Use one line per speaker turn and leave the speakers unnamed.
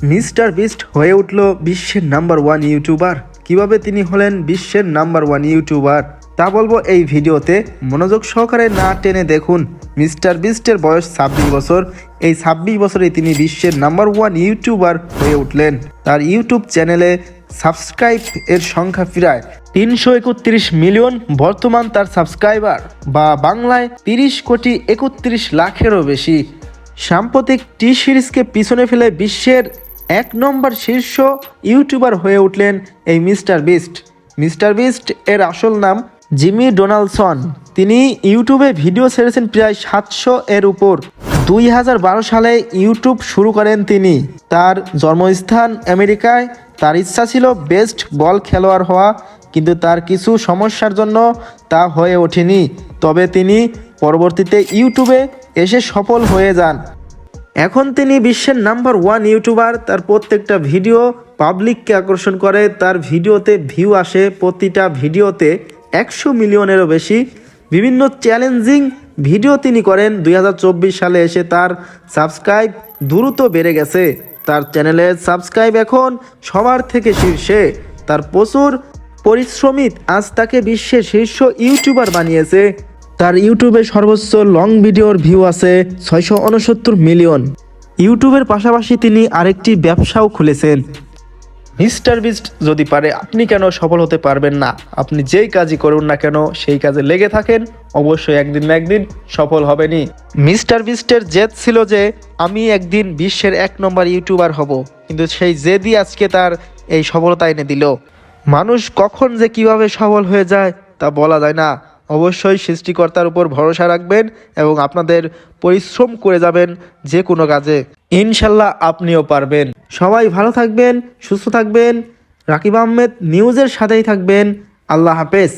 Mister beast হয়ে উঠল বিশ্বের নাম্বার ওয়ান ইউটিউবার। কিভাবে তিনি হলেন বিশ্বের নাম্বার ওয়ান ইউটিউবার তা বলবো এই ভিডিওতে। মনোযোগ সহকারে না টেনে দেখুন। মিস্টার বিস্টের বয়স 26 বছর। এই 26 বছরে তিনি বিশ্বের নাম্বার ওয়ান ইউটিউবার হয়ে উঠলেন। তার ইউটিউব চ্যানেলে সাবস্ক্রাইব এর সংখ্যা প্রায় 331 মিলিয়ন বর্তমান তার সাবস্ক্রাইবার, বা বাংলায় 30,31,00,000-এরও বেশি। সাম্প্রতিক টি সিরিজকে পিছনে ফেলে বিশ্বের 1 নম্বর শীর্ষ ইউটিউবার হয়ে উঠলেন এই মিস্টার বিস্ট। মিস্টার বিস্ট এর আসল নাম জিমি ডোনাল্ডসন। তিনি ইউটিউবে ভিডিও ছেড়েছেন প্রায় 700 এর উপর। 2012 সালে ইউটিউব শুরু করেন তিনি। তার জন্মস্থান আমেরিকায়। তার ইচ্ছা ছিল বেস্ট বল খেলোয়াড় হওয়া, কিন্তু তার কিছু সমস্যার জন্য তা হয়ে ওঠেনি। তবে তিনি পরবর্তীতে ইউটিউবে এসে সফল হয়ে যান। এখন তিনি বিশ্বের নাম্বার ওয়ান ইউটিউবার। তার প্রত্যেকটা ভিডিও পাবলিককে আকর্ষণ করে। তার ভিডিওতে ভিউ আসে প্রতিটা ভিডিওতে 100 মিলিয়নেরও বেশি। বিভিন্ন চ্যালেঞ্জিং ভিডিও তিনি করেন। 2024 সালে এসে তার সাবস্ক্রাইব দ্রুত বেড়ে গেছে। তার চ্যানেলের সাবস্ক্রাইব এখন সবার থেকে শীর্ষে। তার প্রচুর পরিশ্রমিক আজ তাকে বিশ্বের শীর্ষ ইউটিউবার বানিয়েছে। তার ইউটিউবে সর্বোচ্চ লং ভিডিওর ভিউ আছে 669 মিলিয়ন। ইউটিউবের পাশাপাশি তিনি আরেকটি ব্যবসাও খুলেছেন। মিস্টার বিস্ট যদি পারে, আপনি কেন সফল হতে পারবেন না? আপনি যেই কাজই করুন না কেন, সেই কাজে লেগে থাকেন, অবশ্যই একদিন না একদিন সফল হবেনই। মিস্টার বিস্টের জেদ ছিল যে আমি একদিন বিশ্বের 1 নম্বর ইউটিউবার হব, কিন্তু সেই জেদই আজকে তার এই সফলতা এনে দিল। মানুষ কখন যে কিভাবে সফল হয়ে যায় তা বলা যায় না। অবশ্যই সৃষ্টিকর্তার উপর ভরসা রাখবেন এবং আপনাদের পরিশ্রম করে যাবেন যে কোনো কাজে। ইনশাল্লাহ আপনিও পারবেন। সবাই ভালো থাকবেন, সুস্থ থাকবেন। রাকিব আহমেদ নিউজের সাথেই থাকবেন। আল্লাহ হাফেজ।